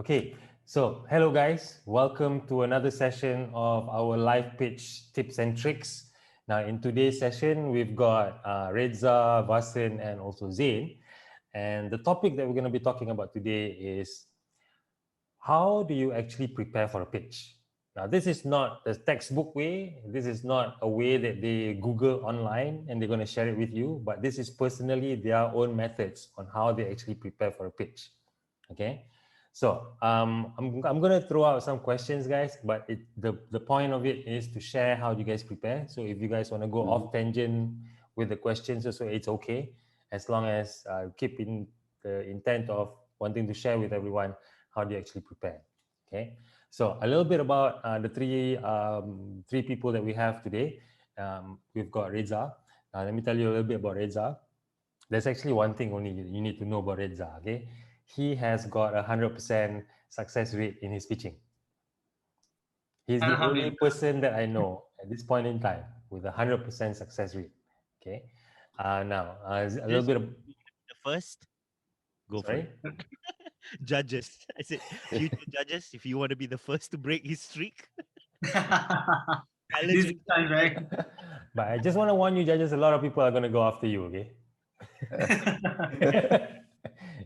Okay, so hello guys, welcome to another session of our live pitch tips and tricks. Now, in today's session, we've got Redza, Vasan, and also Zain. And the topic that we're going to be talking about today is how do you actually prepare for a pitch? Now, this is not the textbook way. This is not a way that they Google online and they're going to share it with you, but this is personally their own methods on how they actually prepare for a pitch. Okay. So I'm going to throw out some questions, guys, but the point of it is to share how you guys prepare. So if you guys want to go off tangent with the questions, so it's okay, as long as keep in the intent of wanting to share with everyone how do you actually prepare. Okay. So a little bit about the three people that we have today. We've got Redza. Let me tell you a little bit about Redza. There's actually one thing only you need to know about Redza. Okay, he has got 100% success rate in his pitching. He's the only person that I know at this point in time with 100% success rate. Okay, now a little bit of The first, go sorry. for it. Judges. I said, future judges, if you want to be the first to break his streak. This time, right? But I just want to warn you, judges. A lot of people are going to go after you. Okay.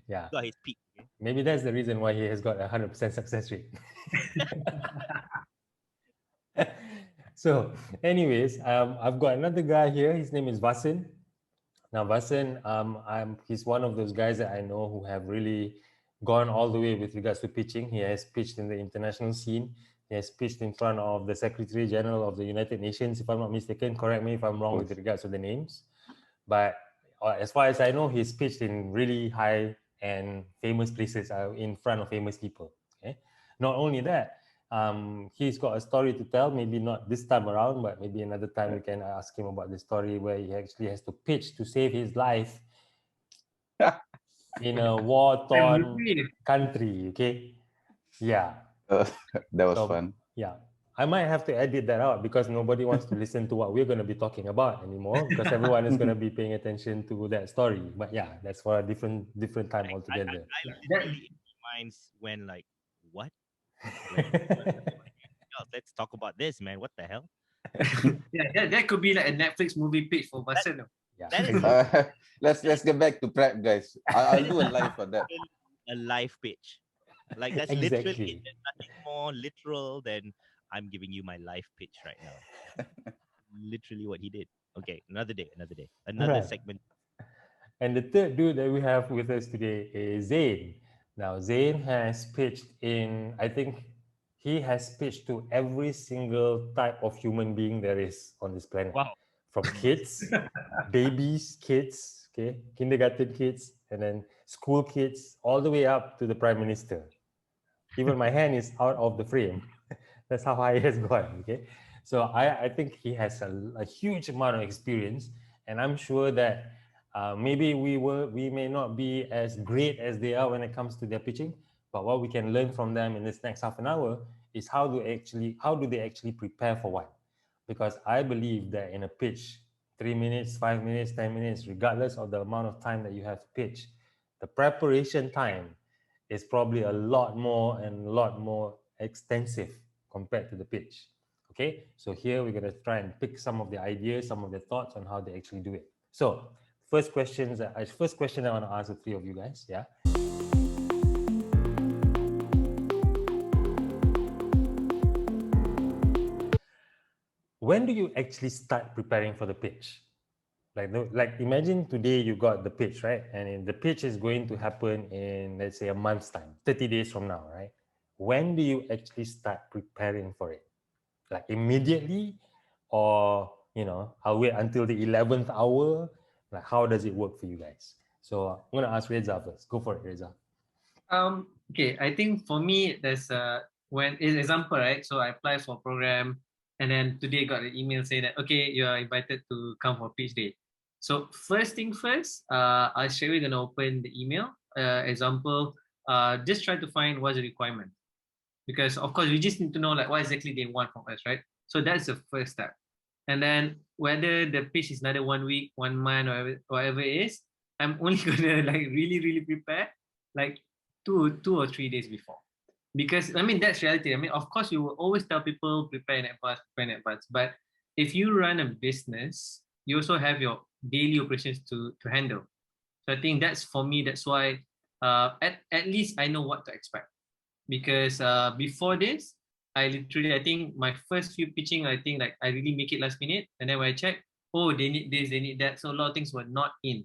Yeah. Got his peak. Okay? Maybe that's the reason why he has got 100% success rate. So, anyways, I've got another guy here. His name is Vasan. Now, Vasan, he's one of those guys that I know who have really gone all the way with regards to pitching. He has pitched in the international scene. He has pitched in front of the Secretary General of the United Nations, if I'm not mistaken. Correct me if I'm wrong with regards to the names. But as far as I know, he's pitched in really high and famous places in front of famous people. Okay. Not only that, he's got a story to tell. Maybe not this time around, but maybe another time we can ask him about the story where he actually has to pitch to save his life in a war-torn country. Okay. Yeah. That was fun. Yeah. I might have to edit that out because nobody wants to listen to what we're going to be talking about anymore because everyone is going to be paying attention to that story. But yeah, that's for a different time altogether. I literally in my minds when like, what? Like, let's talk about this, man. What the hell? Yeah, that could be like a Netflix movie pitch for Vasan. Yeah, That is exactly. Let's get back to prep, guys. I'll do a live for that. a live pitch. Like that's Exactly. literally there's nothing more literal than I'm giving you my live pitch right now. Literally what he did. Okay, another day, another Right. segment. And the third dude that we have with us today is Zain. Now, Zain has pitched I think he has pitched to every single type of human being there is on this planet. Wow. From kids, babies, kids, okay, kindergarten kids, and then school kids, all the way up to the Prime Minister. Even my hand is out of the frame. That's how high he has gone, okay? So I think he has a huge amount of experience, and I'm sure that maybe we may not be as great as they are when it comes to their pitching, but what we can learn from them in this next half an hour is how do they actually prepare for one? Because I believe that in a pitch, 3 minutes, 5 minutes, 10 minutes, regardless of the amount of time that you have to pitch, the preparation time is probably a lot more extensive compared to the pitch. Okay, so here we're going to try and pick some of the ideas, some of the thoughts on how they actually do it. So first question I want to ask the three of you guys. Yeah. When do you actually start preparing for the pitch? Like imagine today you got the pitch, right? And the pitch is going to happen in, let's say, a month's time, 30 days from now, right? When do you actually start preparing for it? Like immediately, or I'll wait until the 11th hour? Like, how does it work for you guys? So I'm gonna ask Reza first. Go for it, Reza. Okay, I think for me, there's when is example, right? So I apply for a program, and then today got an email saying that okay, you are invited to come for pitch day. So first thing first, I straight away gonna open the email. Example, just try to find what's the requirement, because of course we just need to know like what exactly they want from us, right? So that's the first step. And then whether the pitch is another 1 week, 1 month, or whatever it is, I'm only gonna like really prepare like two or 3 days before. Because I mean that's reality. I mean, of course, you will always tell people prepare in advance. But if you run a business, you also have your daily operations to handle. So I think that's for me. That's why at least I know what to expect. Because before this, I think my first few pitching, I think like I really make it last minute, and then when I check, oh, they need this, they need that, so a lot of things were not in,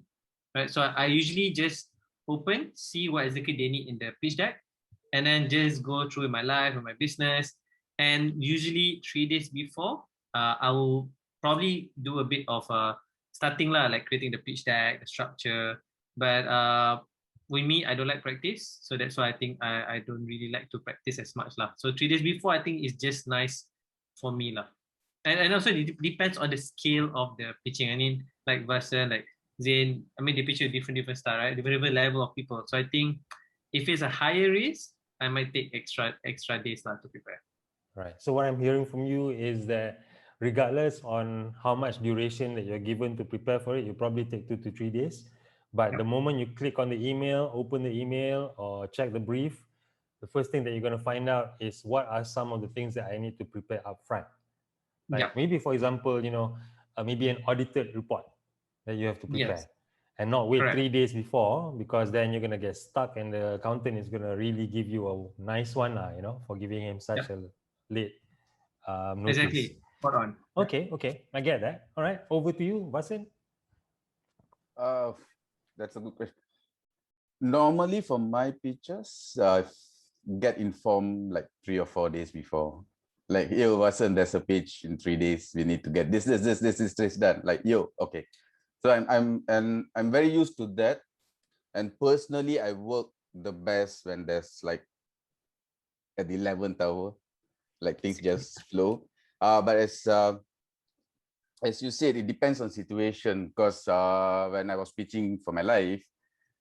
right? So I usually just open, see what exactly they need in the pitch deck, and then just go through my life and my business. And usually 3 days before, I will probably do a bit of starting lah, like creating the pitch deck, the structure. But with me, I don't like practice, so that's why I think I don't really like to practice as much lah. So 3 days before, I think is just nice for me lah. And also it depends on the scale of the pitching. I mean, like Vasan, like Zain, I mean they pitch a different style, right? Different level of people. So I think if it's a higher risk, I might take extra days lah to prepare. Right. So what I'm hearing from you is that regardless on how much duration that you're given to prepare for it, you probably take 2 to 3 days. But the Yep. moment you click on the email, open the email, or check the brief, the first thing that you're going to find out is what are some of the things that I need to prepare upfront. Like Yep. maybe, for example, maybe an audited report that you have to prepare, Yes. and not wait Correct. 3 days before, because then you're gonna get stuck, and the accountant is gonna really give you a nice one, for giving him such Yep. a late notice. Exactly. Spot on. Yep. Okay, I get that. All right, over to you, Vasin. Uh, that's a good question. Normally for my pitches, get informed like 3 or 4 days before. Like, yo, Vasan, there's a pitch in 3 days. We need to get this done. Like, yo, okay. So I'm very used to that. And personally, I work the best when there's like at the 11th hour, like things just flow. But as you said, it depends on situation. Because when I was pitching for my life,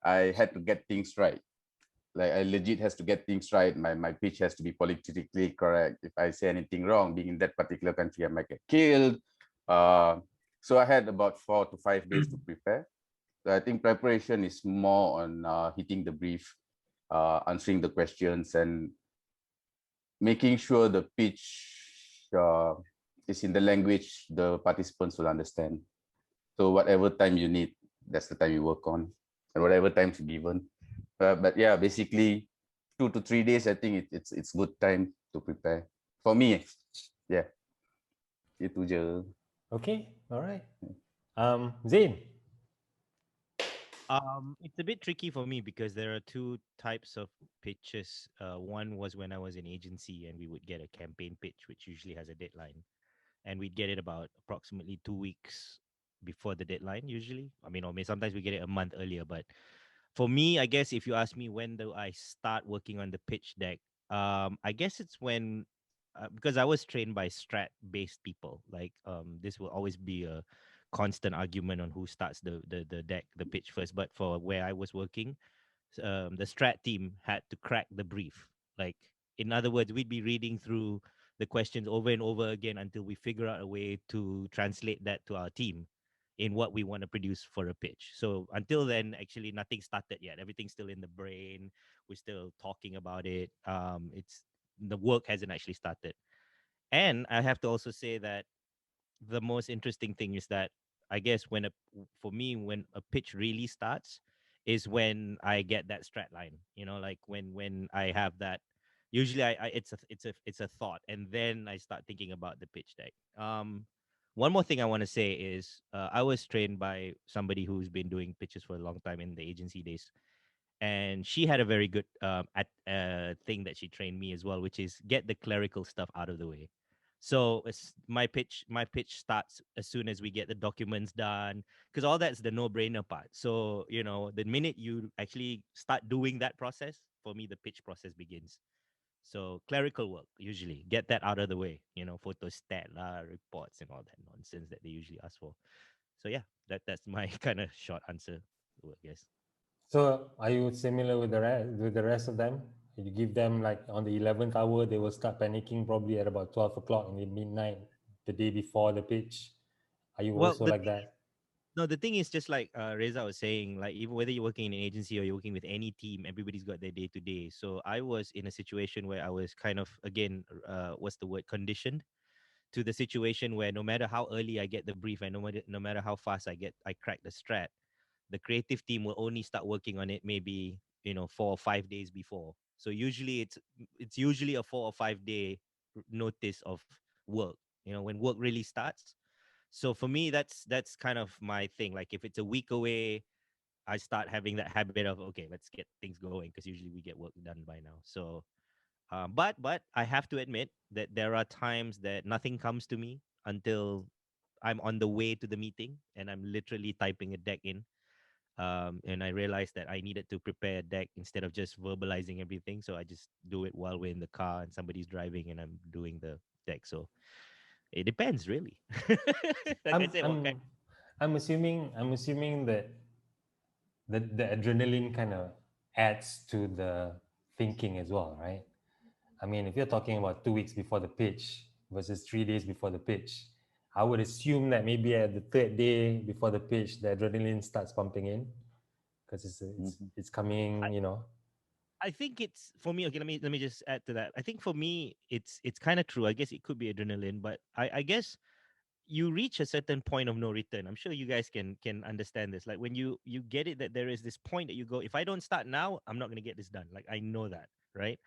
I had to get things right. Like I legit has to get things right. My pitch has to be politically correct. If I say anything wrong, being in that particular country, I might get killed. So I had about 4 to 5 days to prepare. So I think preparation is more on hitting the brief, answering the questions, and making sure the pitch is in the language the participants will understand. So whatever time you need, that's the time you work on, and whatever time's given. But yeah, basically 2 to 3 days. I think it's good time to prepare for me. Yeah, itu je. Okay, all right. Zain. It's a bit tricky for me because there are two types of pitches. One was when I was in agency and we would get a campaign pitch, which usually has a deadline, and we'd get it about approximately 2 weeks before the deadline. Usually, I mean, or maybe sometimes we get it a month earlier. But for me, I guess if you ask me when do I start working on the pitch deck, I guess it's when because I was trained by strat-based people. Like this will always be a constant argument on who starts the deck, the pitch first. But for where I was working, the strat team had to crack the brief. Like, in other words, we'd be reading through the questions over and over again until we figure out a way to translate that to our team in what we want to produce for a pitch. So until then, actually, nothing started yet. Everything's still in the brain. We're still talking about it. It's the work hasn't actually started. And I have to also say that the most interesting thing is that I guess for me when a pitch really starts is when I get that strat line. Like when I have that. Usually, it's a thought, and then I start thinking about the pitch deck. One more thing I want to say is I was trained by somebody who's been doing pitches for a long time in the agency days, and she had a very good thing that she trained me as well, which is get the clerical stuff out of the way. So my pitch starts as soon as we get the documents done, because all that's the no-brainer part. So the minute you actually start doing that process, for me the pitch process begins. So clerical work, usually get that out of the way. Photostat reports and all that nonsense that they usually ask for. So yeah, that's my kind of short answer, I guess. So are you similar with the rest of them? You give them like on the 11th hour, they will start panicking probably at about 12 o'clock in the midnight, the day before the pitch. Are you Well, also like that? No, the thing is just like Reza was saying, like even whether you're working in an agency or you're working with any team, everybody's got their day to day. So I was in a situation where I was kind of again, what's the word, conditioned to the situation where no matter how early I get the brief and no matter how fast I crack the strat, the creative team will only start working on it maybe 4 or 5 days before. So usually it's usually a 4 or 5 day notice of work. When work really starts. So for me, that's kind of my thing. Like if it's a week away, I start having that habit of okay, let's get things going because usually we get work done by now. So, but I have to admit that there are times that nothing comes to me until I'm on the way to the meeting and I'm literally typing a deck in. And I realized that I needed to prepare a deck instead of just verbalizing everything. So I just do it while we're in the car and somebody's driving and I'm doing the deck. So it depends, really. Like I I'm said, what kind? I'm I'm assuming that the adrenaline kind of adds to the thinking as well, right? I mean, if you're talking about 2 weeks before the pitch versus 3 days before the pitch, I would assume that maybe at the third day before the pitch, the adrenaline starts pumping in because Mhm. it's coming, you know. I think it's for me. Okay, let me just add to that. I think for me, it's kind of true. I guess it could be adrenaline, but I guess you reach a certain point of no return. I'm sure you guys can understand this. Like when you get it that there is this point that you go, if I don't start now, I'm not gonna get this done. Like I know that, right?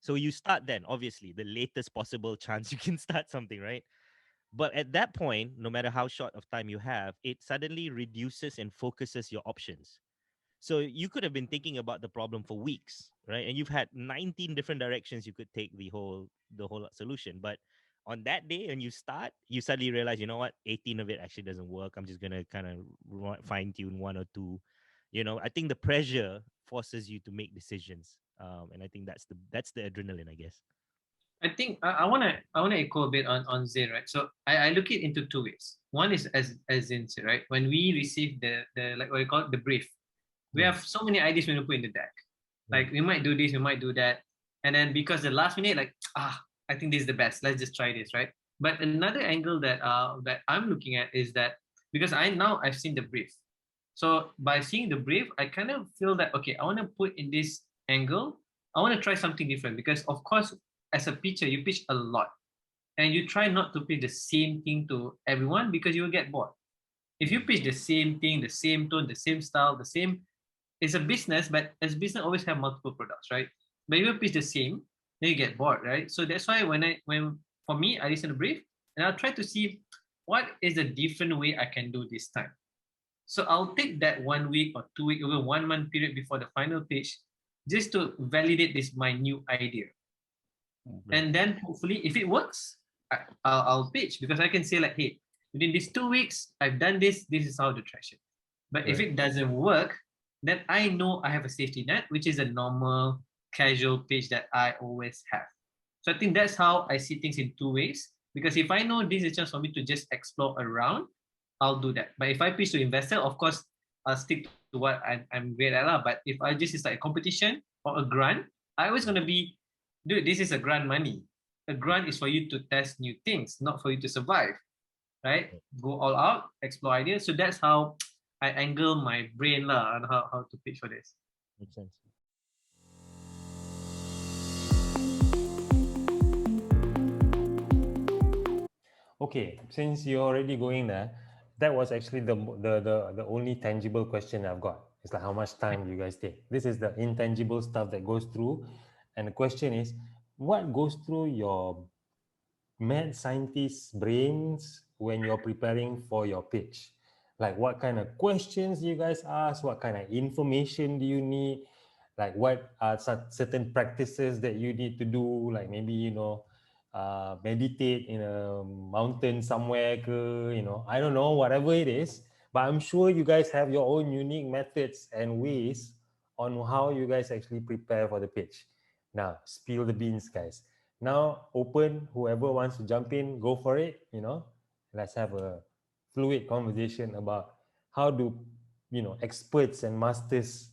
So you start then, obviously, the latest possible chance you can start something, right? But at that point, no matter how short of time you have, it suddenly reduces and focuses your options. So you could have been thinking about the problem for weeks, right? And you've had 19 different directions you could take the whole solution. But on that day when you start, you suddenly realize, you know what, 18 of it actually doesn't work. I'm just gonna kind of fine tune one or two. I think the pressure forces you to make decisions. And I think that's the adrenaline, I guess. I think I wanna echo a bit on Zain, right? So I look it into two ways. One is as Zain said, right? When we receive the like what you call it, the brief, we Yeah. have so many ideas we put in the deck. Yeah. Like we might do this, we might do that, and then because the last minute, like I think this is the best. Let's just try this, right? But another angle that I'm looking at is that because I've seen the brief, so by seeing the brief, I kind of feel that okay, I want to put in this angle. I want to try something different because of course, as a pitcher, you pitch a lot, and you try not to pitch the same thing to everyone because you will get bored. If you pitch the same thing, the same tone, the same style, the same, it's a business, but as business always have multiple products, right? But if you pitch the same, then you get bored, right? So that's why when for me, I listen to brief and I'll try to see what is a different way I can do this time. So I'll take that 1 week or 2 week, even 1 month period before the final pitch, just to validate this my new idea. Right. And then hopefully, if it works, I'll pitch because I can say like, hey, within these 2 weeks, I've done this. This is how to trash it. But if Right. it doesn't work, then I know I have a safety net, which is a normal casual pitch that I always have. So I think that's how I see things in two ways. Because if I know this is just for me to just explore around, I'll do that. But if I pitch to investor, of course, I'll stick to what I'm great at. But if I just is like a competition or a grant, I always gonna be, dude, this is a grant money. A grant is for you to test new things, not for you to survive, right? Go all out, explore ideas. So that's how I angle my brain lah on how to pitch for this. Makes sense. Okay, since you're already going there, that was actually the only tangible question I've got. It's like how much time you guys take. This is the intangible stuff that goes through, and the question is, what goes through your mad scientist's brains when you're preparing for your pitch? Like what kind of questions do you guys ask? What kind of information do you need? Like what are certain practices that you need to do? Like maybe, meditate in a mountain somewhere, I don't know, whatever it is. But I'm sure you guys have your own unique methods and ways on how you guys actually prepare for the pitch. Now, spill the beans, guys. Now, open, whoever wants to jump in, go for it. Let's have a fluid conversation about how do, experts and masters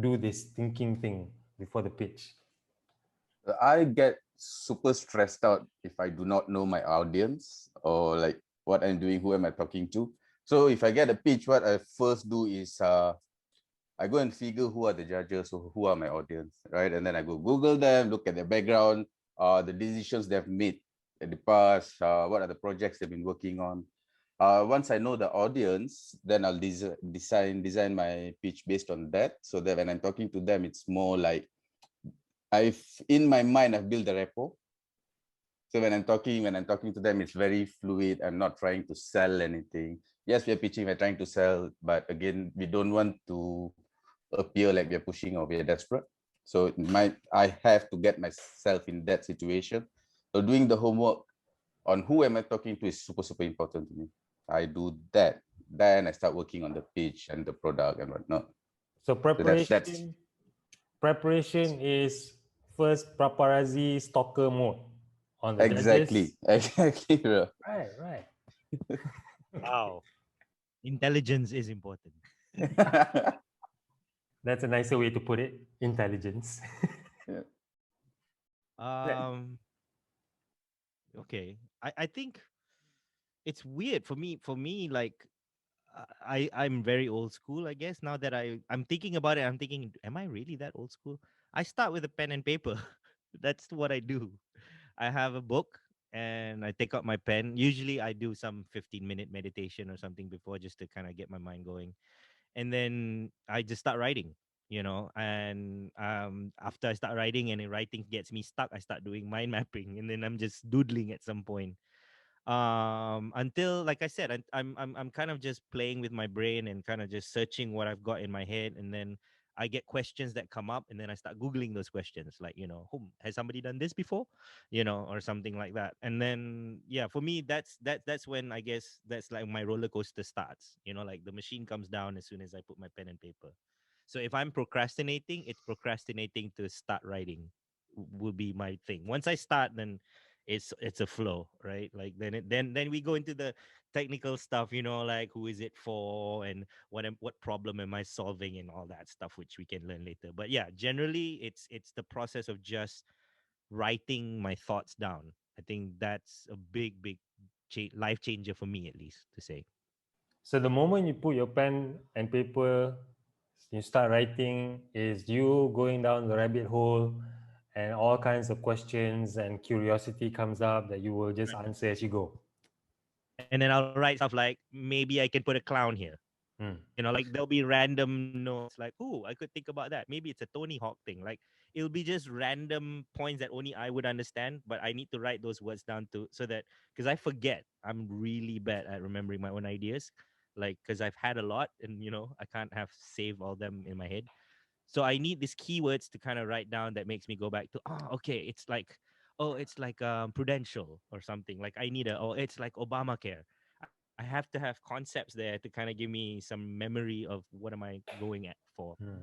do this thinking thing before the pitch. I get super stressed out if I do not know my audience or like what I'm doing, who am I talking to. So if I get a pitch, what I first do is I go and figure who are the judges or who are my audience, right? And then I go Google them, look at their background, the decisions they've made in the past, what are the projects they've been working on. Once I know the audience, then I'll design my pitch based on that, so that when I'm talking to them, it's more like I've in my mind I've built the rapport. So when I'm talking to them, it's very fluid. I'm not trying to sell anything. Yes, we're pitching, we're trying to sell, but again, we don't want to appear like we're pushing or we're desperate. So I have to get myself in that situation. So doing the homework on who am I talking to is super, super important to me. I do that. Then I start working on the pitch and the product and whatnot. So So that's preparation is first paparazzi stalker mode on the exactly, judges. exactly, bro. Right, right. Wow. Intelligence is important. That's a nicer way to put it. Intelligence. Yeah. Um. Okay. I think it's weird for me. For me, like I'm very old school. I guess now that I'm thinking about it, I'm thinking, am I really that old school? I start with a pen and paper. That's what I do. I have a book and I take out my pen. Usually I do some 15-minute meditation or something before just to kind of get my mind going. And then I just start writing, and after I start writing and the writing gets me stuck, I start doing mind mapping and then I'm just doodling at some point until, like I said, I'm kind of just playing with my brain and kind of just searching what I've got in my head, and then I get questions that come up and then I start googling those questions, like, has somebody done this before, or something like that. And then, yeah, for me, that's when I guess that's like my roller coaster starts, like the machine comes down as soon as I put my pen and paper. So if I'm procrastinating, it's procrastinating to start writing will be my thing. Once I start, then it's a flow, right? Like then we go into the technical stuff, like who is it for and what problem am I solving and all that stuff, which we can learn later. But yeah, generally it's the process of just writing my thoughts down. I think that's a big life changer for me, at least, to say. So the moment you put your pen and paper, you start writing, is you going down the rabbit hole and all kinds of questions and curiosity comes up that you will just answer as you go. And then I'll write stuff like, maybe I can put a clown here. Hmm. Like there'll be random notes like, oh, I could think about that. Maybe it's a Tony Hawk thing. Like it'll be just random points that only I would understand, but I need to write those words down to so that because I forget. I'm really bad at remembering my own ideas. Like because I've had a lot and I can't have save all them in my head. So I need these keywords to kind of write down that makes me go back to, okay, it's like prudential or something. Like I need it's like Obamacare. I have to have concepts there to kind of give me some memory of what am I going at for. Hmm.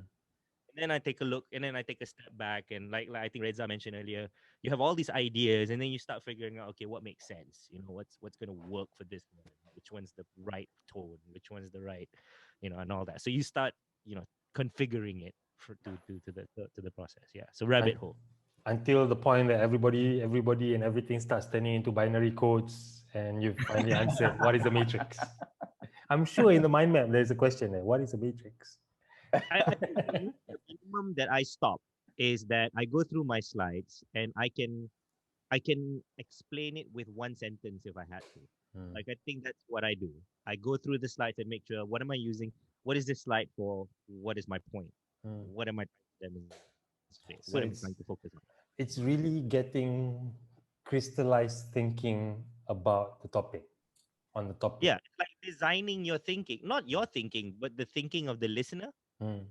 And then I take a look and then I take a step back and like I think Reza mentioned earlier, you have all these ideas and then you start figuring out, okay, what makes sense? What's going to work for this one? Which one's the right tone? Which one's the right, and all that. So you start, configuring it to the process. Yeah. So rabbit Un- hole. Until the point that everybody and everything starts turning into binary codes and you've finally answered what is the matrix. I'm sure in the mind map there's a question there. What is a matrix? I think the minimum that I stop is that I go through my slides and I can explain it with one sentence if I had to. Hmm. Like I think that's what I do. I go through the slides and make sure what am I using, what is this slide for, what is my point, Hmm. what am I trying to demonstrate, what am I trying to So focus on. it's really getting crystallized thinking about the topic on the topic. Yeah, it's like designing your thinking, not your thinking, but the thinking of the listener. Hmm.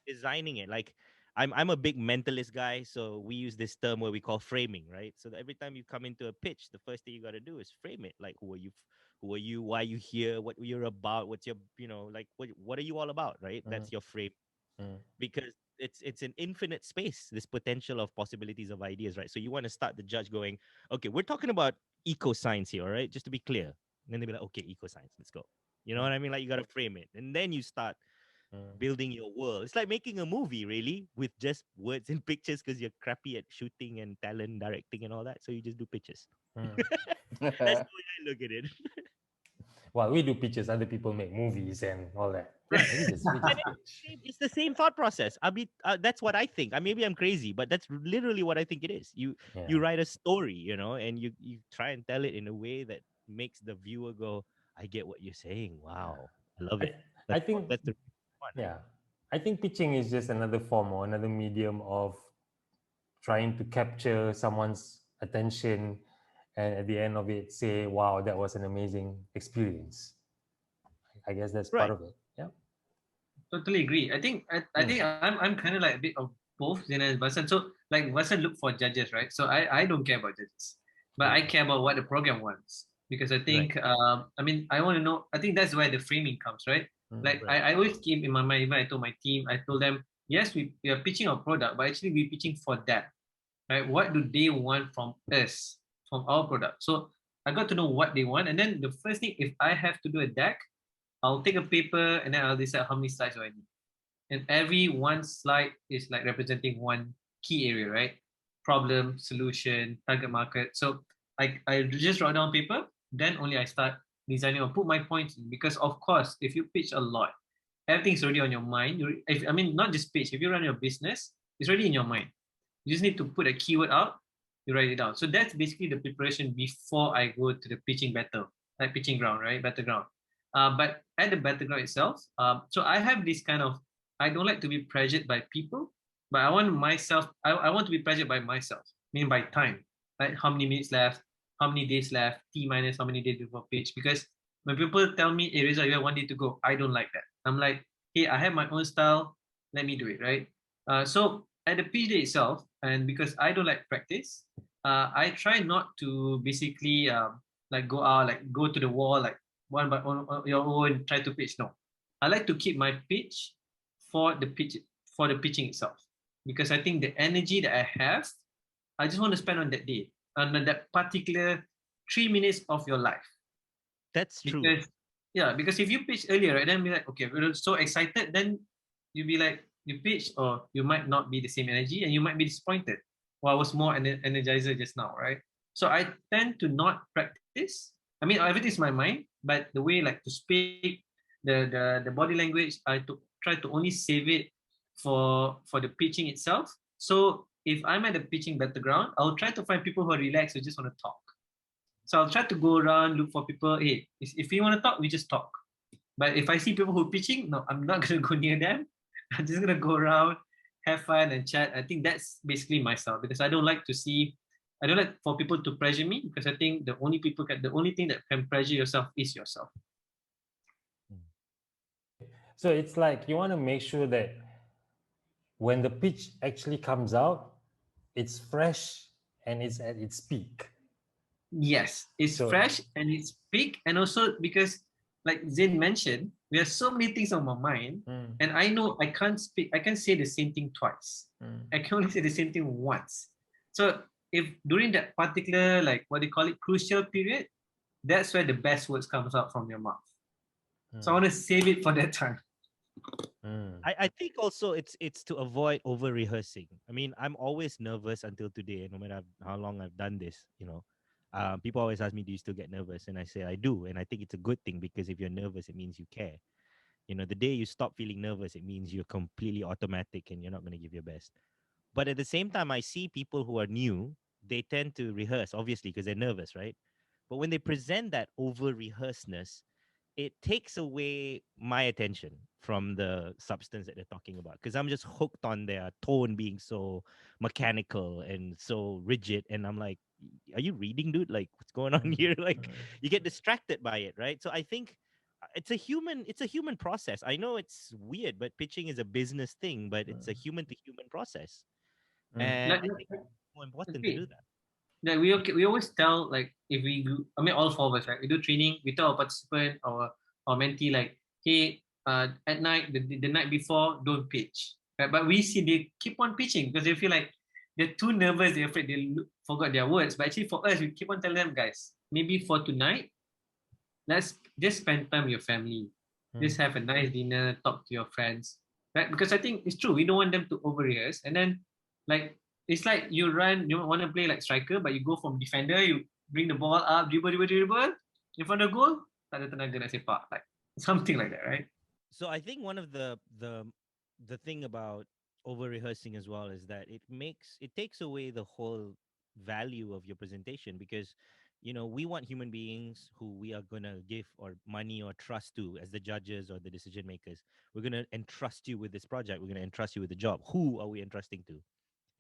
Designing it. Like I'm a big mentalist guy, so we use this term where we call framing, right? So that every time you come into a pitch, the first thing you got to do is frame it. Like who are you, why are you here, what you're about, what's your, like what are you all about, right? Hmm. That's your frame. Hmm. Because it's an infinite space, this potential of possibilities of ideas, right? So you want to start the judge going, okay, we're talking about eco science here, all right, just to be clear. And then they'll be like, okay, eco science, let's go. You know what I mean? Like you got to frame it and then you start Hmm. building your world. It's like making a movie, really, with just words and pictures because you're crappy at shooting and talent directing and all that. So you just do pictures. Hmm. That's the way I look at it. Well, we do pitches, other people make movies and all that. Right. We just pitch. It's the same thought process. I mean, that's what I think. Maybe I'm crazy, but that's literally what I think it is. You Yeah. write a story, and you try and tell it in a way that makes the viewer go, "I get what you're saying. Wow, I love it." I think, That's the one, right? yeah, I think pitching is just another form or another medium of trying to capture someone's attention and at the end of it say, wow, that was an amazing experience. I guess that's part Right. of it. Yeah. Totally agree. I think I'm kind of like a bit of both Zain and Vasan. So like Vasan look for judges, right? So I don't care about judges, but I care about what the program wants, because I think I mean I want to know. I think that's where the framing comes, right? Like Right. I always keep in my mind. Even I told my team, I told them, yes, we are pitching our product, but actually we're pitching for them, right? What do they want from us, from our product? So I got to know what they want, and then the first thing, if I have to do a deck, I'll take a paper and then I'll decide how many slides do I need. And every one slide is like representing one key area, right? Problem, solution, target market. So I just write down paper, then only I start designing or put my points in. Because of course, if you pitch a lot, everything's already on your mind. I mean, not just pitch. If you run your business, it's already in your mind. You just need to put a keyword out, you write it down. So that's basically the preparation before I go to the pitching battle, like pitching ground, right? Battleground. But at the battleground itself, so I have this kind of, I don't like to be pressured by people, but I want myself, I want to be pressured by myself, meaning by time, like how many minutes left, how many days left, T minus how many days before pitch. Because when people tell me, hey, Reza, you have 1 day to go, I don't like that. I'm like, hey, I have my own style, let me do it, right? So at the pitch day itself, and because I don't like practice, I try not to basically like go out, like go to the wall, like one by on your own, try to pitch. No, I like to keep my pitch for the pitch, for the pitching itself, because I think the energy that I have, I just want to spend on that day, on that particular 3 minutes of your life. That's true. Because yeah, because if you pitch earlier, right, then be like, okay, we're so excited, then you be like, you pitch, or you might not be the same energy, and you might be disappointed. Well, I was more energizer just now, right? So I tend to not practice. I mean, everything's my mind, but the way like to speak, the body language, I to try to only save it for the pitching itself. So if I'm at the pitching battleground, I'll try to find people who are relaxed, who just want to talk. So I'll try to go around, look for people. Hey, if you want to talk, we just talk. But if I see people who are pitching, no, I'm not gonna go near them. I'm just gonna go around, have fun and chat. I think that's basically my style, because I don't like for people to pressure me, because I think the only thing that can pressure yourself is yourself. So it's like you want to make sure that when the pitch actually comes out, it's fresh and it's at its peak. Yes, it's fresh and it's peak, and also because, like Zain mentioned, we have so many things on my mind, and I know I can't say the same thing twice. I can only say the same thing once. So if during that particular, like what they call it, crucial period, that's where the best words comes out from your mouth. So I want to save it for that time. I think also it's to avoid over rehearsing. I mean, I'm always nervous until today, no matter how long I've done this. People always ask me, "Do you still get nervous?" And I say I do, and I think it's a good thing, because if you're nervous, it means you care. The day you stop feeling nervous, it means you're completely automatic and you're not going to give your best. But at the same time, I see people who are new, they tend to rehearse, obviously, because they're nervous, right? But when they present that over rehearsedness, it takes away my attention from the substance that they're talking about, because I'm just hooked on their tone being so mechanical and so rigid, and I'm like, are you reading, dude? Like, what's going on here? Like, you get distracted by it, right? So I think it's a human process. I know it's weird, but pitching is a business thing, but it's a human to human process, and I think it's more important to do that. Like we always tell, like, if we do, I mean, all 4 of us, right? We do training, we tell our participant or mentee, like, hey, at night, the night before, don't pitch, right? But we see they keep on pitching because they feel like they're too nervous, they're afraid they forgot their words. But actually, for us, we keep on telling them, guys, maybe for tonight, let's just spend time with your family, just have a nice dinner, talk to your friends, right? Because I think it's true, we don't want them to over rehearse, and then, like, it's like you want to play like striker, but you go from defender, you bring the ball up, dribble in front of the goal, tak ada tenaga nak sepak, like something like that, right? So I think one of the thing about over rehearsing as well is that it takes away the whole value of your presentation, because we want human beings who we are going to give or money or trust to as the judges or the decision makers. We're going to entrust you with this project, we're going to entrust you with the job. Who are we entrusting to?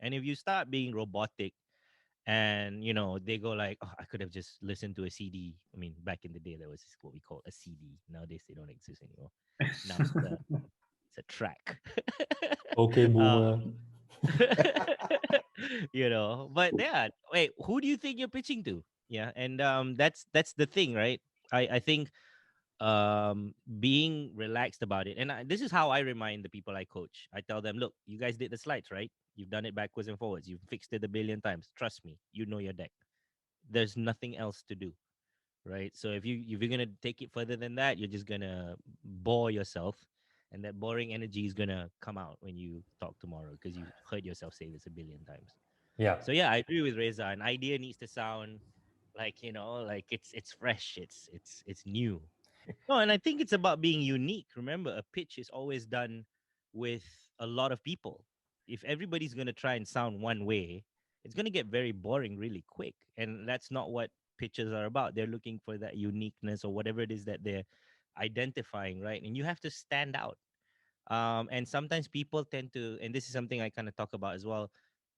And if you start being robotic, and they go like, oh, I could have just listened to a CD. I mean, back in the day there was what we call a CD. Nowadays they don't exist anymore. Now it's a track. Okay, uh, boomer. but yeah, wait, who do you think you're pitching to? Yeah. And that's the thing, right? I think being relaxed about it, and this is how I remind the people I coach. I tell them, look, you guys did the slides, right? You've done it backwards and forwards, you've fixed it a billion times. Trust me, you know your deck. There's nothing else to do, right? So if you're gonna take it further than that, you're just gonna bore yourself, and that boring energy is gonna come out when you talk tomorrow, because you heard yourself say this a billion times. Yeah. So yeah, I agree with Reza. An idea needs to sound like, like it's fresh, it's new. No, and I think it's about being unique. Remember, a pitch is always done with a lot of people. If everybody's going to try and sound one way, it's going to get very boring really quick. And that's not what pitches are about. They're looking for that uniqueness or whatever it is that they're identifying, right? And you have to stand out. And sometimes people tend to, and this is something I kind of talk about as well,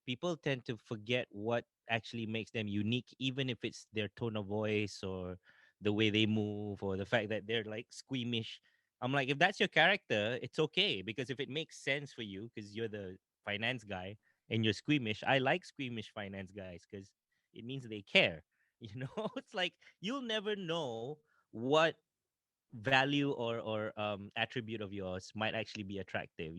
people tend to forget what actually makes them unique, even if it's their tone of voice or the way they move or the fact that they're like squeamish. I'm like, if that's your character, it's okay, because if it makes sense for you, because you're the finance guy and you're squeamish, I like squeamish finance guys because it means they care. It's like you'll never know what value or attribute of yours might actually be attractive.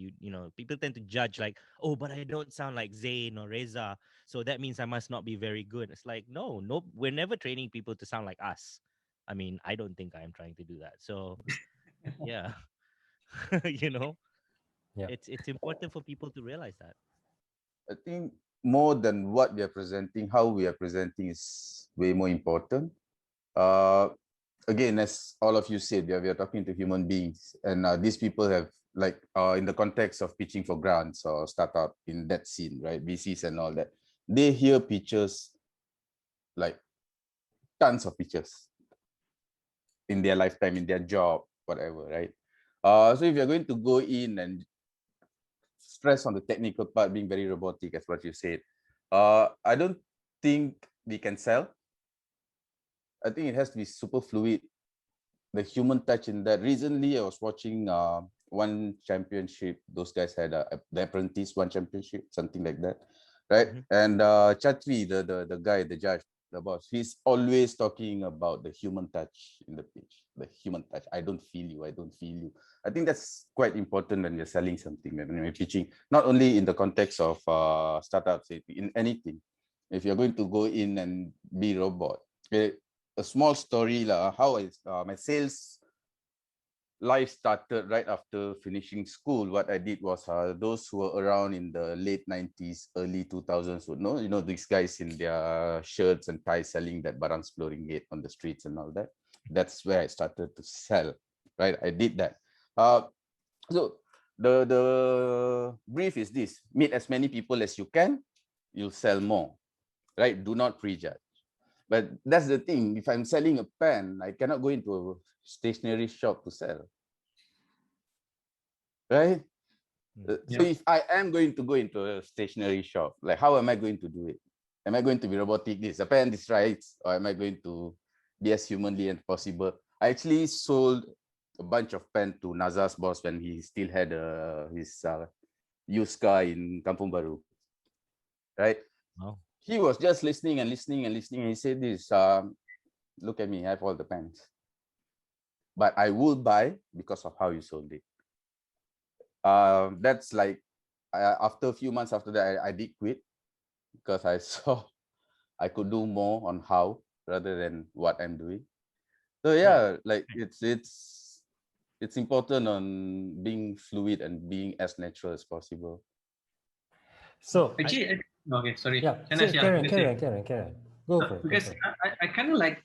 People tend to judge like, oh, but I don't sound like Zain or Reza, so that means I must not be very good. It's like, no, we're never training people to sound like us. I mean, I don't think I am trying to do that. So yeah. you know Yeah. it's important for people to realize that. I think more than what we are presenting, how we are presenting is way more important. Uh, Again, as all of you said, we are talking to human beings, and these people have, like, in the context of pitching for grants or startup in that scene, right? VCs and all that, they hear pitches, like tons of pitches in their lifetime, in their job, whatever, right? So if you're going to go in and stress on the technical part, being very robotic, as what you said, I don't think we can sell. I think it has to be super fluid, the human touch in that. Recently, I was watching one championship. Those guys had the Apprentice one championship, something like that, right? Mhm. And Chatri, the guy, the judge, the boss, he's always talking about the human touch in the pitch. The human touch. I don't feel you. I don't feel you. I think that's quite important when you're selling something, when you're teaching, not only in the context of startups, in anything. If you're going to go in and be robot, okay, a small story lah. How my sales life started right after finishing school. What I did was, those who were around in the late 90s, early 2000s would know, these guys in their shirts and ties selling that barang 10 ringgit on the streets and all that. That's where I started to sell, right? I did that. So the brief is this: meet as many people as you can, you'll sell more, right? Do not prejudge. But that's the thing. If I'm selling a pen, I cannot go into a stationery shop to sell, right? So if I am going to go into a stationery shop, like, how am I going to do it? Am I going to be robotic? This a pen, this writes, or am I going to be as humanly as possible? I actually sold a bunch of pen to Naza's boss when he still had his used car in Kampung Baru, right? Wow. He was just listening and listening and listening. And he said this, look at me, I have all the pens, but I will buy because of how you sold it. That's like, after a few months after that, I did quit, because I saw I could do more on how rather than what I'm doing. So yeah, like it's important on being fluid and being as natural as possible. So Actually, okay, sorry. yeah, Can I so share? carry on. Go for it. Because I kind of like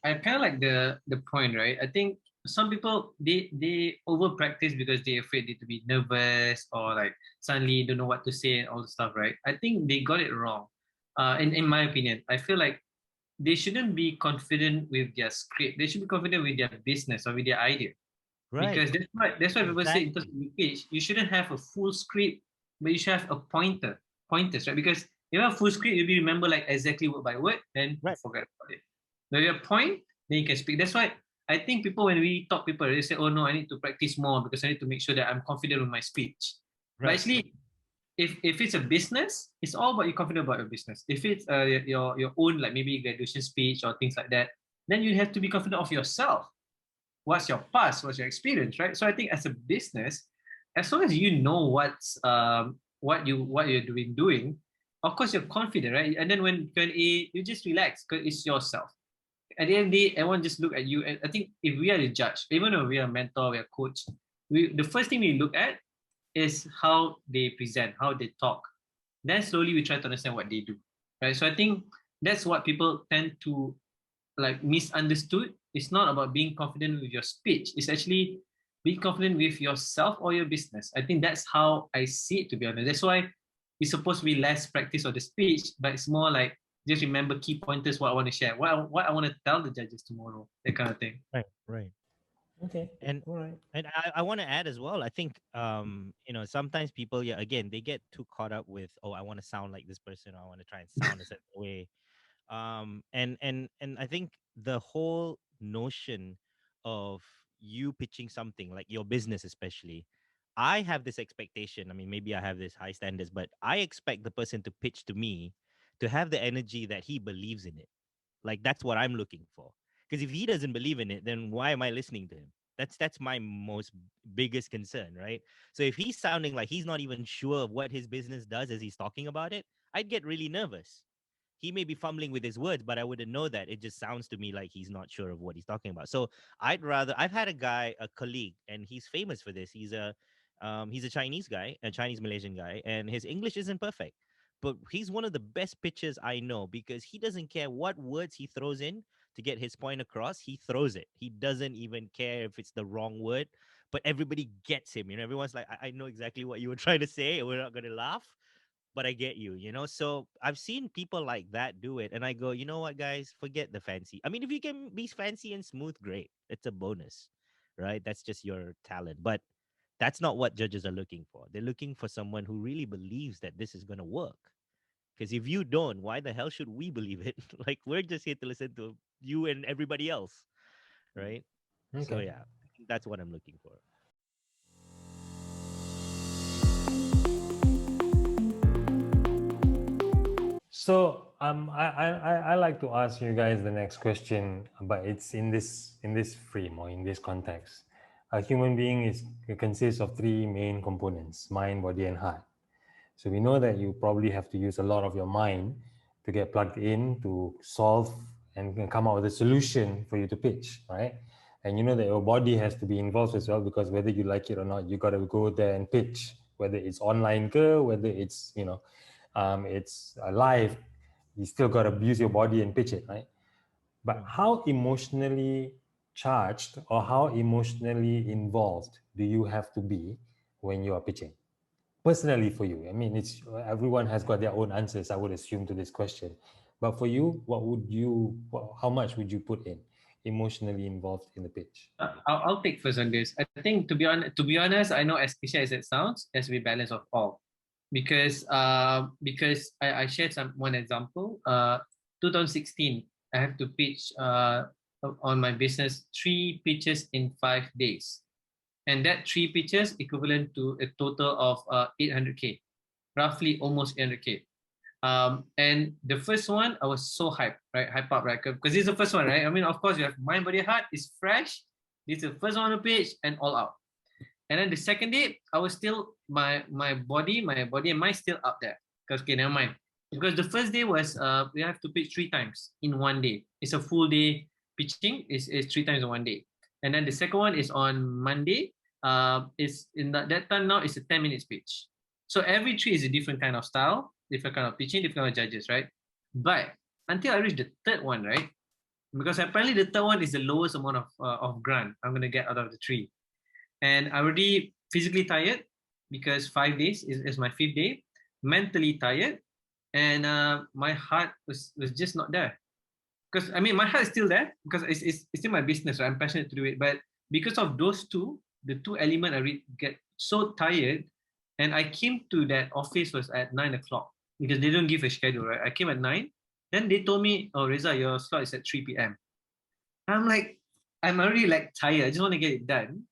the point, right? I think some people they over practice because they're afraid to be nervous or like suddenly don't know what to say and all the stuff, right? I think they got it wrong. In my opinion, I feel like they shouldn't be confident with their script. They should be confident with their business or with their idea. Right. Because that's why people say in terms Exactly. of your pitch, you shouldn't have a full script, but you should have a pointers, right? Because if you have a full script, you'll be remember like exactly word by word, then you Right. forget about it. Now your point, then you can speak. That's why I think people when we talk, people they say, "Oh no, I need to practice more because I need to make sure that I'm confident with my speech." But Right. actually, if it's a business, it's all about you confident about your business. If it's your own like maybe graduation speech or things like that, then you have to be confident of yourself. What's your past, what's your experience, right? So I think as a business, as long as you know what you're doing, of course you're confident, right? And then when Q&A, you just relax because it's yourself. At the end of the day, everyone just look at you. And I think if we are the judge, even though we are a mentor, we are a coach, the first thing we look at is how they present, how they talk. Then slowly we try to understand what they do, right? So I think that's what people tend to like misunderstood. It's not about being confident with your speech. It's actually being confident with yourself or your business. I think that's how I see it, to be honest. That's why it's supposed to be less practice of the speech, but it's more like just remember key pointers, what I want to share, what I want to tell the judges tomorrow, that kind of thing. Right. Right. Okay. And All right. I want to add as well. I think sometimes people, yeah, again, they get too caught up with, oh, I want to sound like this person, or I want to try and sound a certain way. And I think the whole notion of you pitching something like your business, especially, I have this expectation. I mean, maybe I have this high standards, but I expect the person to pitch to me to have the energy that he believes in it. Like that's what I'm looking for. Because if he doesn't believe in it, then why am I listening to him? That's my most biggest concern, right? So if he's sounding like he's not even sure of what his business does as he's talking about it, I'd get really nervous. He may be fumbling with his words, but I wouldn't know that. It just sounds to me like he's not sure of what he's talking about. So I've had a guy, a colleague, and he's famous for this. He's a Chinese guy, a Chinese Malaysian guy, and his English isn't perfect. But he's one of the best pitchers I know because he doesn't care what words he throws in to get his point across. He throws it. He doesn't even care if it's the wrong word, but everybody gets him. Everyone's like, I know exactly what you were trying to say. We're not going to laugh, but I get you. So I've seen people like that do it. And I go, you know what, guys, forget the fancy. I mean, if you can be fancy and smooth, great. It's a bonus, right? That's just your talent. But that's not what judges are looking for. They're looking for someone who really believes that this is going to work. Because if you don't, why the hell should we believe it? Like, we're just here to listen to you and everybody else, right? So, Okay. yeah, that's what I'm looking for. So I like to ask you guys the next question, but it's in this frame or in this context. A human being consists of three main components: mind, body, and heart. So we know that you probably have to use a lot of your mind to get plugged in to solve and come up with a solution for you to pitch, right? And you know that your body has to be involved as well, because whether you like it or not, you got to go there and pitch, whether it's online, whether it's it's live, you still got to use your body and pitch it, right? But Right. how emotionally charged or how emotionally involved do you have to be when you are pitching? Personally for you, I mean, it's everyone has got their own answers, I would assume, to this question. But for you, how much would you put in emotionally involved in the pitch? I'll take first on this. I think to be honest, I know as cliche as it sounds, there's to be balance of all, because I shared one example. 2016, I have to pitch on my business 3 pitches in 5 days, and that 3 pitches equivalent to a total of 800K, roughly almost 800K. And the first one, I was so hyped, right? Hype up, right? Because this is the first one, right? I mean, of course, you have mind, body, heart. It's fresh. This is the first one on the page and all out. And then the second day, I was still my body and mind still up there. Because okay, never mind. Because the first day was we have to pitch 3 times in one day. It's a full day pitching. It's 3 times in one day. And then the second one is on Monday. It's in that time now. It's a 10 minutes pitch. So every tree is a different kind of style, different kind of pitching, different kind of judges, right? But until I reached the third one, right? because apparently the third one is the lowest amount of grant I'm gonna get out of the three, and I already physically tired because 5 days is my fifth day, mentally tired, and my heart was just not there. Because I mean, my heart is still there because it's still my business, right? I'm passionate to do it, but because of those two, the two element, get so tired, and I came to that office was at 9 o'clock because they don't give a schedule, right? I came at 9, then they told me, "Oh, Reza, your slot is at 3 p.m." I'm like, I'm already like tired. I just want to get it done.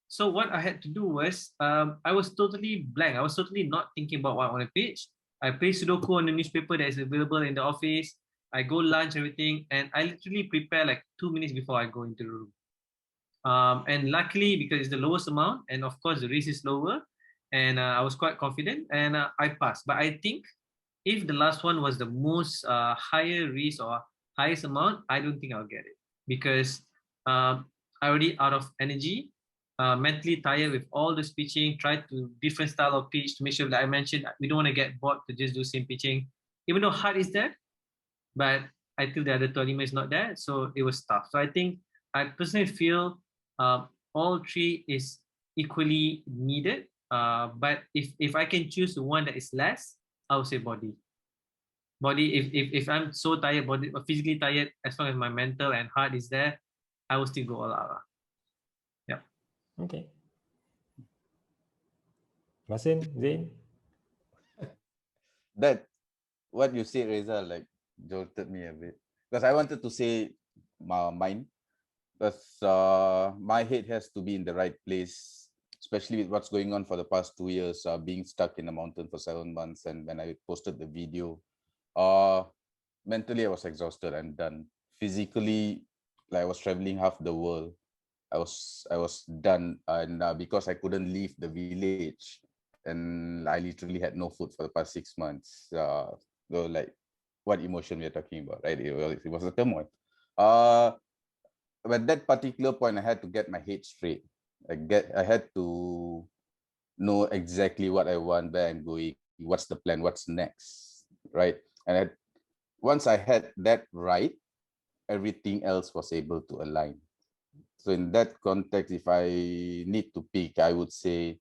So what I had to do was, I was totally blank. I was totally not thinking about what I want to pitch. I play Sudoku on the newspaper that is available in the office. I go lunch, everything, and I literally prepare like 2 minutes before I go into the room. And luckily, because it's the lowest amount, and of course the risk is lower, and I was quite confident, and I passed. But I think if the last one was the most higher risk or highest amount, I don't think I'll get it because I already out of energy, mentally tired with all this pitching. Tried to different style of pitch to make sure that I mentioned we don't want to get bored to just do same pitching, even though heart is there, but I feel the other two elements not there, so it was tough. So I think I personally feel all three is equally needed. But if I can choose the one that is less, I would say body. Body. If I'm so tired, body or physically tired, as long as my mental and heart is there, I will still go all out. Yeah. Okay. Vasin, Zain? That what you said, Reza, like jolted me a bit because I wanted to say mine, because my head has to be in the right place, especially with what's going on for the past 2 years, being stuck in the mountain for 7 months. And when I posted the video, uh, mentally I was exhausted and done. Physically, like I was traveling half the world. I was done, and because I couldn't leave the village, and I literally had no food for the past 6 months. So like, what emotion we are talking about, right? It was a turmoil. Uh, at that particular point, I had to get my head straight. I had to know exactly what I want, where I'm going, what's the plan, what's next, right? And once I had that right, everything else was able to align. So in that context, if I need to pick, I would say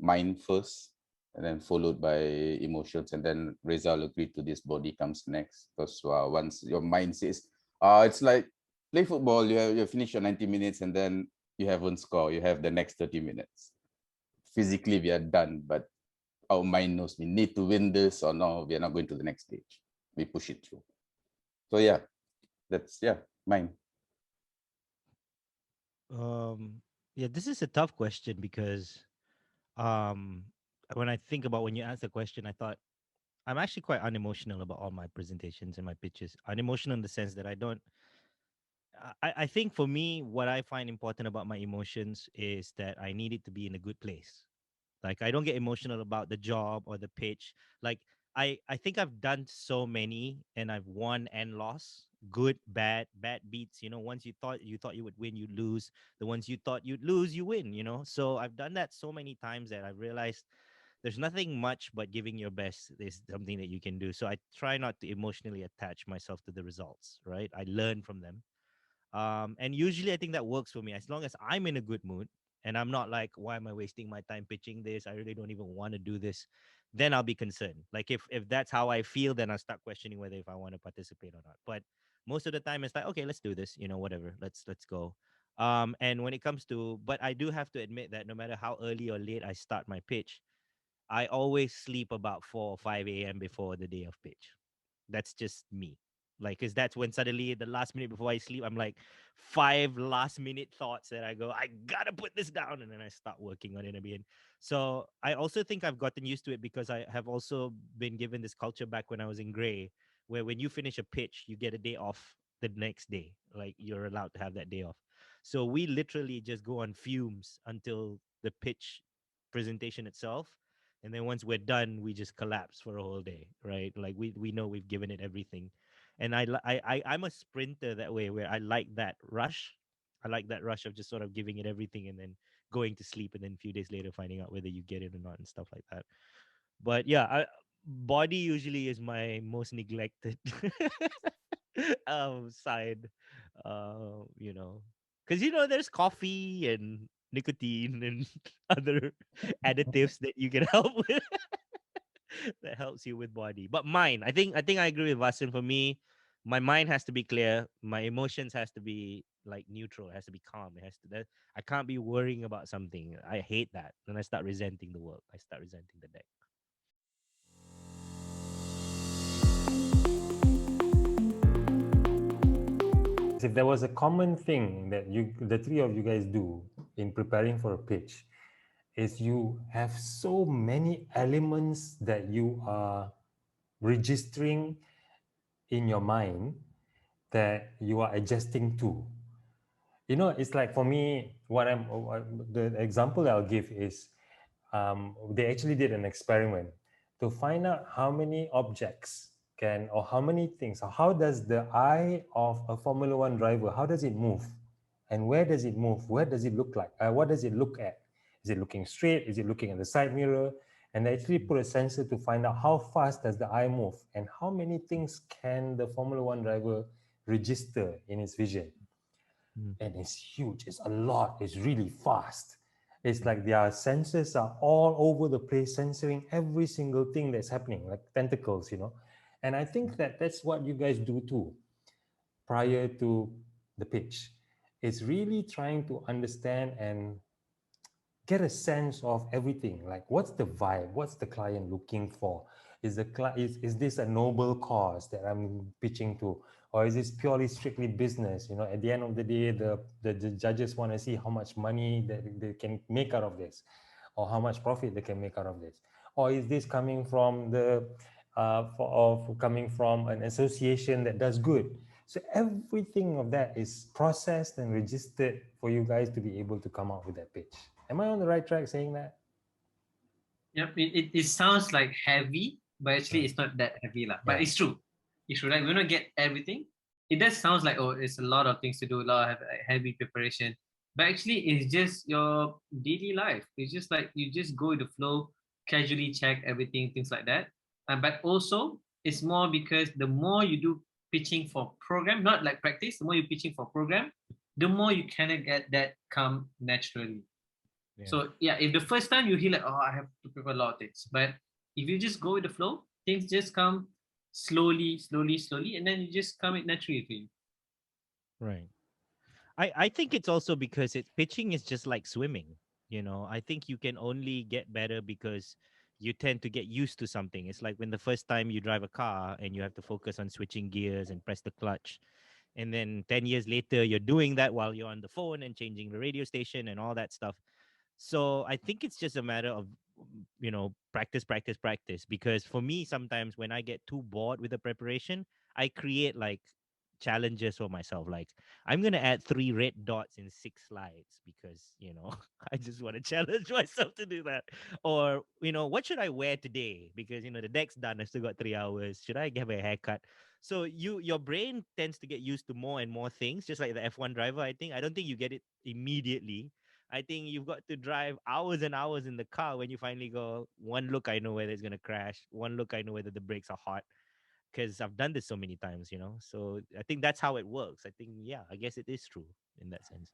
mind first, and then followed by emotions, and then Reza will agree to this, body comes next. Because once your mind says, it's like play football, you finish your 90 minutes and then you haven't scored, you have the next 30 minutes. Physically, we are done, but our mind knows we need to win this, or no, we are not going to the next stage. We push it through. So yeah, that's mine. Um, yeah, this is a tough question because um, when I think about when you asked the question, I thought I'm actually quite unemotional about all my presentations and my pitches. Unemotional in the sense that I don't. I think for me, what I find important about my emotions is that I need it to be in a good place. Like I don't get emotional about the job or the pitch. Like I think I've done so many and I've won and lost. Good, bad beats. Once you thought you would win, you lose. The ones you thought you'd lose, you win. So I've done that so many times that I've realized there's nothing much but giving your best is something that you can do. So I try not to emotionally attach myself to the results. Right? I learn from them, and usually I think that works for me as long as I'm in a good mood and I'm not like, why am I wasting my time pitching this? I really don't even want to do this. Then I'll be concerned. Like if that's how I feel, then I'll start questioning whether if I want to participate or not. But most of the time it's like, okay, let's do this, whatever. Let's go. And when it comes to, but I do have to admit that no matter how early or late I start my pitch, I always sleep about 4 or 5 a.m. before the day of pitch. That's just me. Like, cause that's when suddenly the last minute before I sleep, I'm like 5 last minute thoughts that I go, I gotta put this down, and then I start working on it again. So I also think I've gotten used to it because I have also been given this culture back when I was in Gray, where when you finish a pitch, you get a day off the next day. Like you're allowed to have that day off. So we literally just go on fumes until the pitch presentation itself, and then once we're done we just collapse for a whole day, right? Like we know we've given it everything. And I'm a sprinter that way, where I like that rush of just sort of giving it everything and then going to sleep, and then a few days later finding out whether you get it or not and stuff like that. But yeah, body usually is my most neglected. side, you know, because there's coffee and nicotine and other additives that you can help with that helps you with body. But mine, I think I agree with Vasan. For me, my mind has to be clear. My emotions has to be like neutral. It has to be calm. It has to. That, I can't be worrying about something. I hate that. Then I start resenting the work. I start resenting the deck. If there was a common thing that the three of you guys do in preparing for a pitch, is you have so many elements that you are registering in your mind that you are adjusting to. It's like for me, the example I'll give is they actually did an experiment to find out how many objects can, or how many things, or how does the eye of a Formula One driver, how does it move? And where does it move? Where does it look like? What does it look at? Is it looking straight? Is it looking at the side mirror? And they actually put a sensor to find out how fast does the eye move and how many things can the Formula One driver register in his vision. Mm. And it's huge. It's a lot. It's really fast. It's like their sensors are all over the place, censoring every single thing that's happening, like tentacles. And I think that that's what you guys do too, prior to the pitch. It's really trying to understand and get a sense of everything. Like, what's the vibe? What's the client looking for? Is this a noble cause that I'm pitching to, or is this purely strictly business? At the end of the day, the judges want to see how much money that they can make out of this, or how much profit they can make out of this, or is this coming from coming from an association that does good? So everything of that is processed and registered for you guys to be able to come out with that pitch. Am I on the right track saying that? Yep, it sounds like heavy, but actually Mm. it's not that heavy lah. But Yeah. it's true. It's true. Like we don't get everything. It does sounds like, oh, it's a lot of things to do, a lot of heavy preparation. But actually it's just your daily life. It's just like you just go with the flow, casually check everything, things like that. But also it's more because the more you do pitching for program, not like practice, the more you're pitching for program, the more you kind of get that come naturally. Yeah. So yeah, if the first time you hear like, oh, I have to prepare a lot of things, but if you just go with the flow, things just come slowly, slowly, slowly, and then you just come it naturally to you. Right. I think it's also because pitching is just like swimming. I think you can only get better because you tend to get used to something. It's like when the first time you drive a car and you have to focus on switching gears and press the clutch. And then 10 years later, you're doing that while you're on the phone and changing the radio station and all that stuff. So I think it's just a matter of, practice, practice, practice. Because for me, sometimes when I get too bored with the preparation, I create like challenges for myself. Like, I'm going to add 3 red dots in 6 slides because, I just want to challenge myself to do that. Or, what should I wear today? Because, the deck's done. I still got 3 hours. Should I have a haircut? So your brain tends to get used to more and more things, just like the F1 driver. I don't think you get it immediately. I think you've got to drive hours and hours in the car when you finally go, one look, I know whether it's going to crash. One look, I know whether the brakes are hot because I've done this so many times. So I think that's how it works. I think, yeah, I guess it is true in that sense.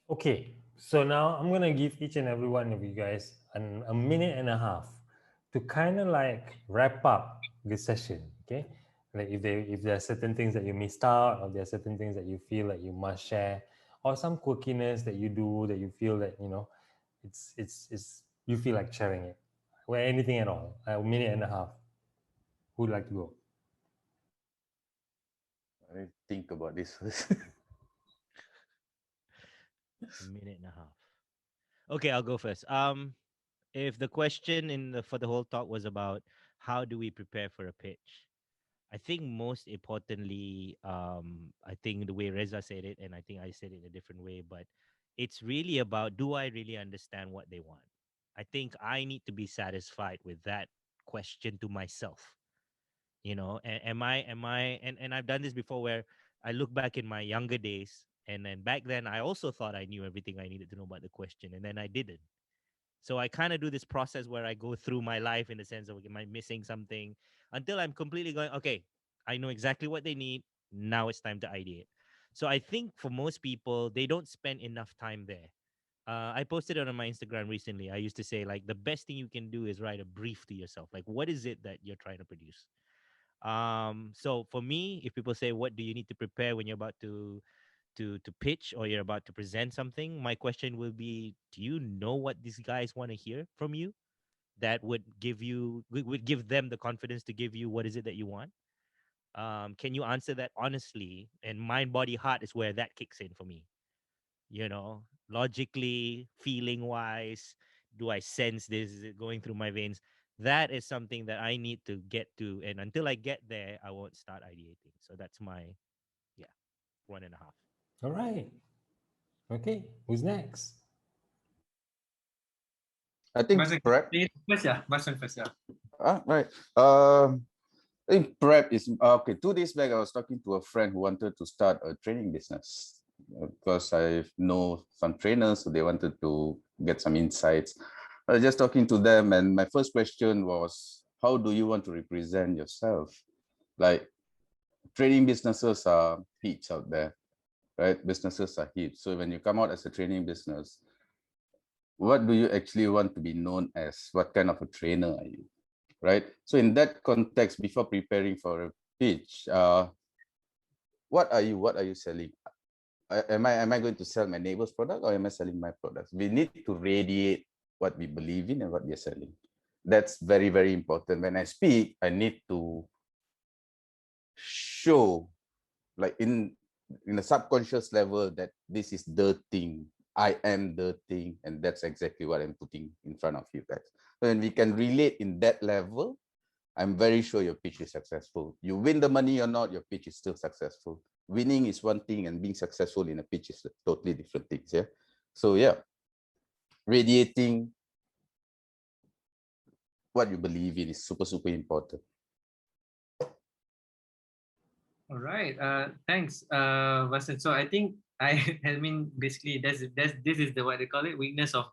Okay, so now I'm gonna give each and every one of you guys a minute and a half to kind of like wrap up this session. Okay, like if there are certain things that you missed out, or there are certain things that you feel like you must share, or some quirkiness that you do that you feel that it's you feel like sharing it. Well, anything at all. A minute and a half. Who'd like to go? I think about this first. A minute and a half. Okay, I'll go first. If the question for the whole talk was about how do we prepare for a pitch, I think most importantly, I think the way Reza said it, and I think I said it in a different way, but it's really about, do I really understand what they want? I think I need to be satisfied with that question to myself. And I've done this before where I look back in my younger days, and then back then I also thought I knew everything I needed to know about the question, and then I didn't. So I kind of do this process where I go through my life in the sense of, am I missing something, until I'm completely going, okay, I know exactly what they need. Now it's time to ideate. So I think for most people, they don't spend enough time there. I posted it on my Instagram recently. I used to say, like, the best thing you can do is write a brief to yourself. Like, what is it that you're trying to produce? So for me, if people say, what do you need to prepare when you're about to pitch or you're about to present something, my question will be, do you know what these guys want to hear from you? That would give them the confidence to give you what is it that you want. Can you answer that honestly? And mind, body, heart is where that kicks in for me. Logically, feeling wise, do I sense this? Is it going through my veins? That is something that I need to get to, and until I get there, I won't start ideating. So that's my, yeah, 1.5. All right. Okay. Who's next? I think Vasan, prep. first, yeah. Vasan first, yeah. Right. I think prep is okay. 2 days back, I was talking to a friend who wanted to start a training business because I know some trainers, so they wanted to get some insights. I was just talking to them, and my first question was, how do you want to represent yourself? Like, training businesses are heaps out there, right? Businesses are heaps. So when you come out as a training business, what do you actually want to be known as? What kind of a trainer are you, right? So in that context, before preparing for a pitch, what are you? What are you selling? Am I going to sell my neighbor's product, or am I selling my products? We need to radiate what we believe in and what we are selling. That's very, very important. When I speak, I need to show, like in a subconscious level, that this is the thing. I am the thing, and that's exactly what I'm putting in front of you guys. When we can relate in that level, I'm very sure your pitch is successful. You win the money or not, your pitch is still successful. Winning is one thing, and being successful in a pitch is totally different things. Yeah. So yeah, radiating what you believe in is super, super important. All right. Thanks, Vasan. So I think I mean, basically, this is the what they call it, weakness of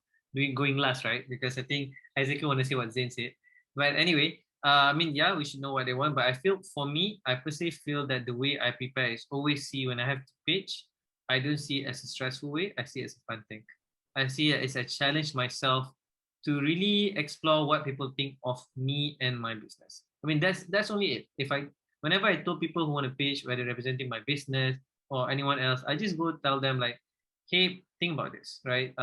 going last, right? Because I think I exactly want to say what Zain said. But anyway, I mean, yeah, we should know what they want. But I feel, for me, I personally feel that the way I prepare is always see when I have to pitch. I don't see it as a stressful way. I see it as a fun thing. I see it as a challenge myself to really explore what people think of me and my business. I mean, that's only it. Whenever I told people who want to pitch, whether representing my business or anyone else, I just go tell them, like, hey, think about this, right?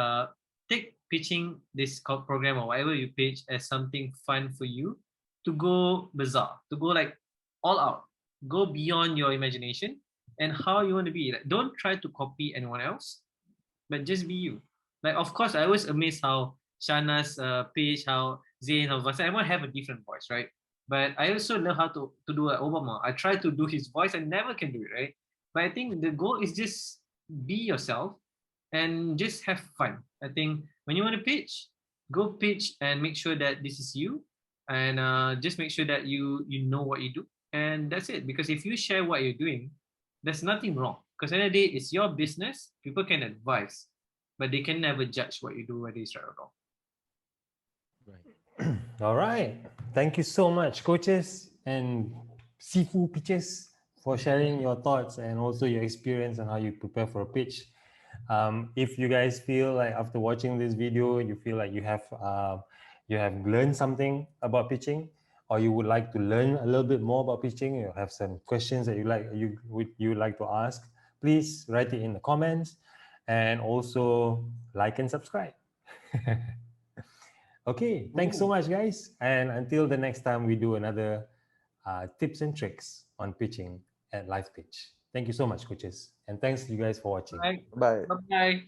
Take pitching this program or whatever you pitch as something fun for you, to go bizarre, to go like all out, go beyond your imagination and how you want to be. Like, don't try to copy anyone else, but just be you. Like, of course, I always amazed how Shana's pitch, how Zain, how Vasan, everyone have a different voice, right? But I also know how to do Obama. I try to do his voice. I never can do it, right? But I think the goal is just be yourself and just have fun. I think when you want to pitch, go pitch and make sure that this is you, and just make sure that you know what you do, and that's it. Because if you share what you're doing, there's nothing wrong. Because at the end of the day, it's your business. People can advise, but they can never judge what you do, whether it's right or wrong. Right. All right. Thank you so much, coaches and Sifu pitches, for sharing your thoughts and also your experience on how you prepare for a pitch. If you guys feel like after watching this video, you feel like you have learned something about pitching, or you would like to learn a little bit more about pitching, you have some questions that you would like to ask, please write it in the comments, and also like and subscribe. Okay, thanks so much, guys. And until the next time we do another tips and tricks on pitching at Live Pitch. Thank you so much, coaches. And thanks you guys for watching. Right. Bye. Bye-bye.